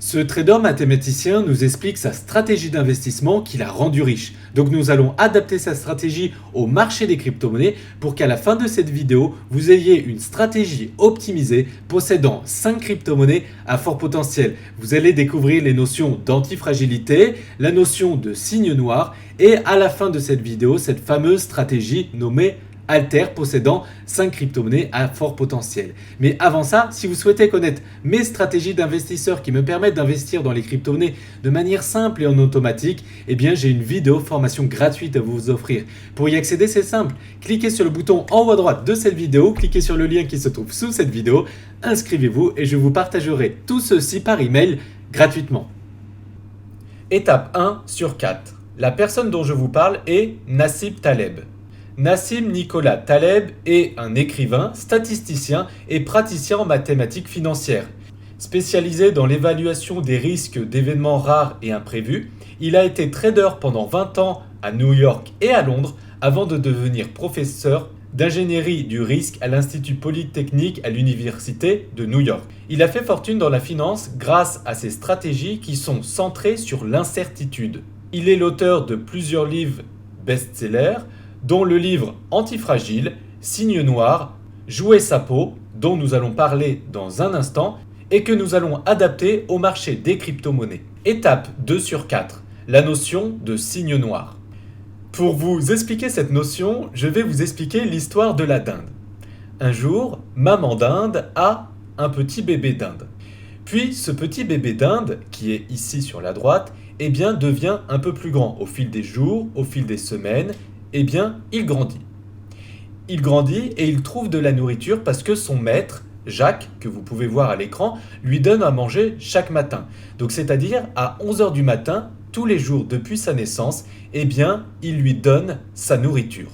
Ce trader mathématicien nous explique sa stratégie d'investissement qui l'a rendu riche. Donc nous allons adapter sa stratégie au marché des crypto-monnaies pour qu'à la fin de cette vidéo, vous ayez une stratégie optimisée possédant 5 crypto-monnaies à fort potentiel. Vous allez découvrir les notions d'antifragilité, la notion de signe noir et à la fin de cette vidéo, cette fameuse stratégie nommée Alter possédant 5 crypto-monnaies à fort potentiel. Mais avant ça, si vous souhaitez connaître mes stratégies d'investisseurs qui me permettent d'investir dans les crypto-monnaies de manière simple et en automatique, eh bien j'ai une vidéo formation gratuite à vous offrir. Pour y accéder, c'est simple. Cliquez sur le bouton en haut à droite de cette vidéo, cliquez sur le lien qui se trouve sous cette vidéo, inscrivez-vous et je vous partagerai tout ceci par email gratuitement. Étape 1 sur 4. La personne dont je vous parle est Nassim Taleb. Nassim Nicolas Taleb est un écrivain, statisticien et praticien en mathématiques financières. Spécialisé dans l'évaluation des risques d'événements rares et imprévus, il a été trader pendant 20 ans à New York et à Londres avant de devenir professeur d'ingénierie du risque à l'Institut Polytechnique à l'Université de New York. Il a fait fortune dans la finance grâce à ses stratégies qui sont centrées sur l'incertitude. Il est l'auteur de plusieurs livres best-sellers, dont le livre Antifragile, Signe noir, Jouer sa peau, dont nous allons parler dans un instant, et que nous allons adapter au marché des crypto-monnaies. Étape 2 sur 4, la notion de signe noir. Pour vous expliquer cette notion, je vais vous expliquer l'histoire de la dinde. Un jour, maman dinde a un petit bébé dinde. Puis ce petit bébé dinde, qui est ici sur la droite, eh bien, devient un peu plus grand au fil des jours, au fil des semaines. Eh bien, il grandit. Il grandit et il trouve de la nourriture parce que son maître, Jacques, que vous pouvez voir à l'écran, lui donne à manger chaque matin. Donc c'est-à-dire à 11h du matin, tous les jours depuis sa naissance, eh bien, il lui donne sa nourriture.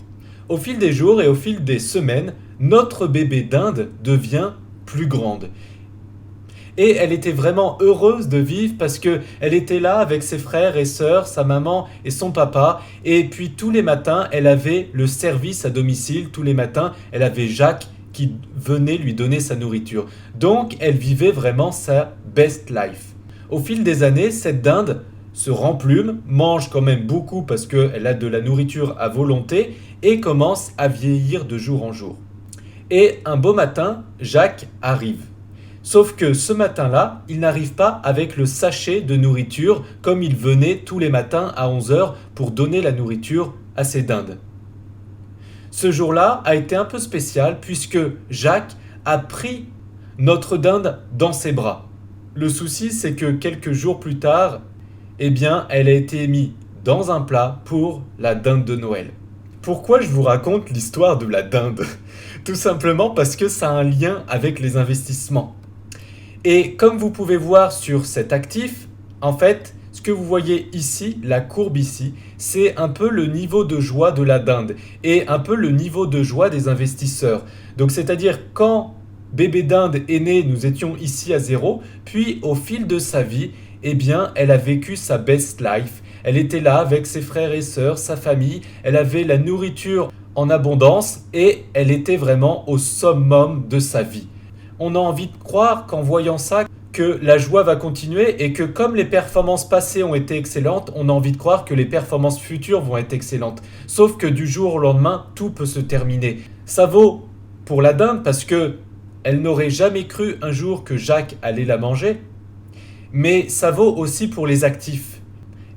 Au fil des jours et au fil des semaines, notre bébé dinde devient plus grande. Et elle était vraiment heureuse de vivre parce qu'elle était là avec ses frères et sœurs, sa maman et son papa. Et puis tous les matins, elle avait le service à domicile. Tous les matins, elle avait Jacques qui venait lui donner sa nourriture. Donc, elle vivait vraiment sa best life. Au fil des années, cette dinde se remplume, mange quand même beaucoup parce qu'elle a de la nourriture à volonté et commence à vieillir de jour en jour. Et un beau matin, Jacques arrive. Sauf que ce matin-là, il n'arrive pas avec le sachet de nourriture comme il venait tous les matins à 11h pour donner la nourriture à ses dindes. Ce jour-là a été un peu spécial puisque Jacques a pris notre dinde dans ses bras. Le souci, c'est que quelques jours plus tard, eh bien, elle a été mise dans un plat pour la dinde de Noël. Pourquoi je vous raconte l'histoire de la dinde ? Tout simplement parce que ça a un lien avec les investissements. Et comme vous pouvez voir sur cet actif, en fait, ce que vous voyez ici, la courbe ici, c'est un peu le niveau de joie de la dinde et un peu le niveau de joie des investisseurs. Donc c'est-à-dire quand bébé dinde est né, nous étions ici à 0, puis au fil de sa vie, eh bien, elle a vécu sa best life. Elle était là avec ses frères et sœurs, sa famille, elle avait la nourriture en abondance et elle était vraiment au summum de sa vie. On a envie de croire qu'en voyant ça, que la joie va continuer et que comme les performances passées ont été excellentes, on a envie de croire que les performances futures vont être excellentes. Sauf que du jour au lendemain, tout peut se terminer. Ça vaut pour la dinde parce que elle n'aurait jamais cru un jour que Jacques allait la manger, mais ça vaut aussi pour les actifs.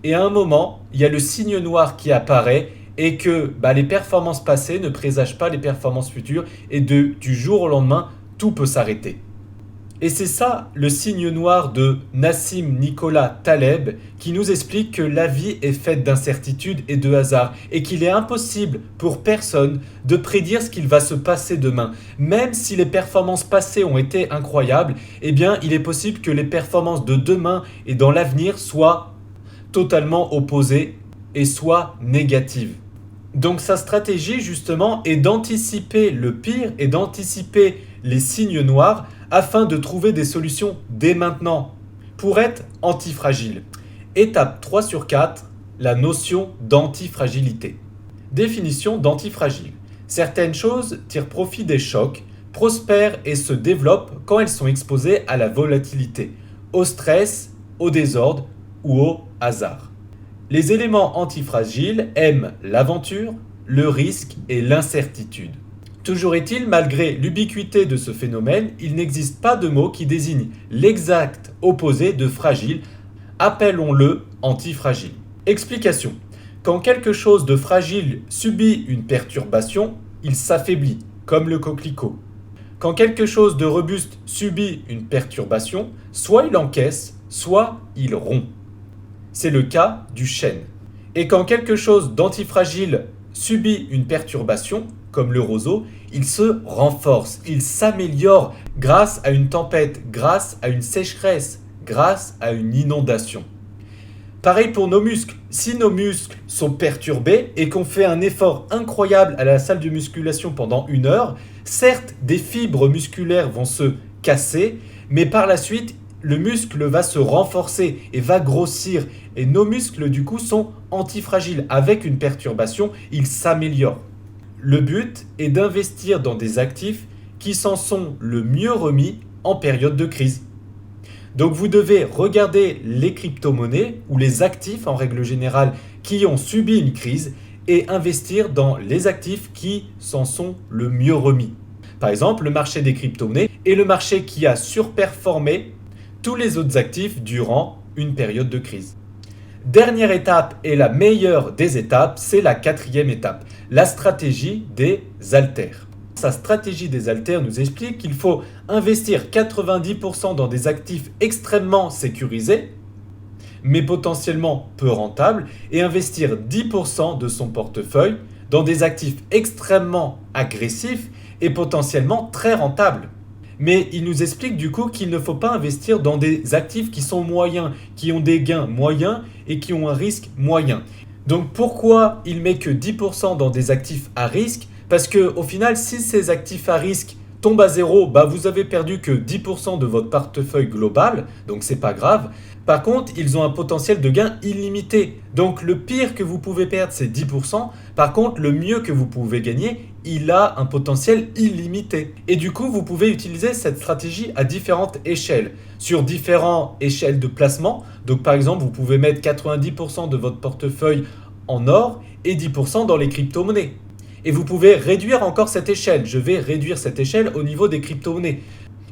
Et à un moment, il y a le signe noir qui apparaît et que les performances passées ne présagent pas les performances futures et du jour au lendemain, tout peut s'arrêter. Et c'est ça le signe noir de Nassim Nicolas Taleb qui nous explique que la vie est faite d'incertitudes et de hasard et qu'il est impossible pour personne de prédire ce qu'il va se passer demain. Même si les performances passées ont été incroyables, eh bien il est possible que les performances de demain et dans l'avenir soient totalement opposées et soient négatives. Donc sa stratégie justement est d'anticiper le pire et d'anticiper les signes noirs afin de trouver des solutions dès maintenant pour être antifragile. Étape 3 sur 4, la notion d'antifragilité. Définition d'antifragile. Certaines choses tirent profit des chocs, prospèrent et se développent quand elles sont exposées à la volatilité, au stress au désordre ou au hasard. Les éléments antifragiles aiment l'aventure, le risque et l'incertitude. Toujours est-il, malgré l'ubiquité de ce phénomène, il n'existe pas de mot qui désigne l'exact opposé de fragile. Appelons-le antifragile. Explication. Quand quelque chose de fragile subit une perturbation, il s'affaiblit, comme le coquelicot. Quand quelque chose de robuste subit une perturbation, soit il encaisse, soit il rompt. C'est le cas du chêne. Et quand quelque chose d'antifragile subit une perturbation, comme le roseau, il se renforce, il s'améliore grâce à une tempête, grâce à une sécheresse, grâce à une inondation. Pareil pour nos muscles. Si nos muscles sont perturbés et qu'on fait un effort incroyable à la salle de musculation pendant 1 heure, certes, des fibres musculaires vont se casser, mais par la suite, le muscle va se renforcer et va grossir. Et nos muscles, du coup, sont antifragiles. Avec une perturbation, ils s'améliorent. Le but est d'investir dans des actifs qui s'en sont le mieux remis en période de crise. Donc vous devez regarder les crypto-monnaies ou les actifs en règle générale qui ont subi une crise et investir dans les actifs qui s'en sont le mieux remis. Par exemple, le marché des crypto-monnaies est le marché qui a surperformé tous les autres actifs durant une période de crise. Dernière étape et la meilleure des étapes, c'est la 4e étape, la stratégie des haltères. Sa stratégie des haltères nous explique qu'il faut investir 90% dans des actifs extrêmement sécurisés, mais potentiellement peu rentables, et investir 10% de son portefeuille dans des actifs extrêmement agressifs et potentiellement très rentables. Mais il nous explique du coup qu'il ne faut pas investir dans des actifs qui sont moyens, qui ont des gains moyens et qui ont un risque moyen. Donc pourquoi il met que 10% dans des actifs à risque ? Parce qu'au final, si ces actifs à risque tombent à zéro, vous avez perdu que 10% de votre portefeuille global, donc c'est pas grave. Par contre, ils ont un potentiel de gain illimité. Donc le pire que vous pouvez perdre, c'est 10%. Par contre, le mieux que vous pouvez gagner, il a un potentiel illimité. Et du coup, vous pouvez utiliser cette stratégie à différentes échelles, sur différentes échelles de placement. Donc par exemple, vous pouvez mettre 90% de votre portefeuille en or et 10% dans les crypto-monnaies. Et vous pouvez réduire encore cette échelle. Je vais réduire cette échelle au niveau des crypto-monnaies.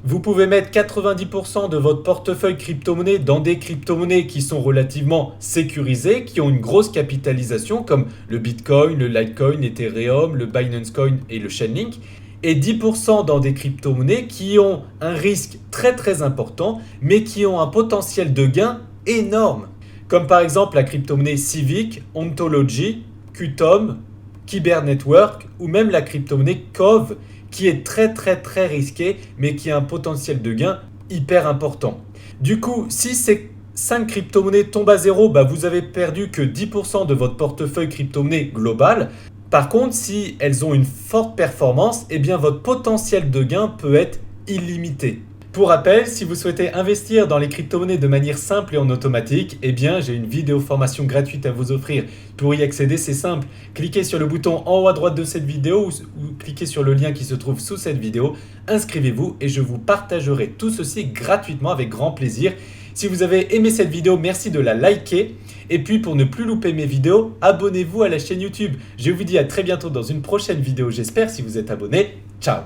Vous pouvez mettre 90% de votre portefeuille crypto-monnaie dans des crypto-monnaies qui sont relativement sécurisées, qui ont une grosse capitalisation comme le Bitcoin, le Litecoin, l'Ethereum, le Binance Coin et le Chainlink. Et 10% dans des crypto-monnaies qui ont un risque très très important, mais qui ont un potentiel de gain énorme. Comme par exemple la crypto-monnaie Civic, Ontology, Qtum, Kybernetwork ou même la crypto-monnaie Cove qui est très très très risquée mais qui a un potentiel de gain hyper important. Du coup, si ces 5 crypto-monnaies tombent à zéro, vous avez perdu que 10% de votre portefeuille crypto-monnaie global. Par contre, si elles ont une forte performance, votre potentiel de gain peut être illimité. Pour rappel, si vous souhaitez investir dans les crypto-monnaies de manière simple et en automatique, j'ai une vidéo formation gratuite à vous offrir. Pour y accéder, c'est simple. Cliquez sur le bouton en haut à droite de cette vidéo ou cliquez sur le lien qui se trouve sous cette vidéo. Inscrivez-vous et je vous partagerai tout ceci gratuitement avec grand plaisir. Si vous avez aimé cette vidéo, merci de la liker. Et puis pour ne plus louper mes vidéos, abonnez-vous à la chaîne YouTube. Je vous dis à très bientôt dans une prochaine vidéo, j'espère, si vous êtes abonné. Ciao!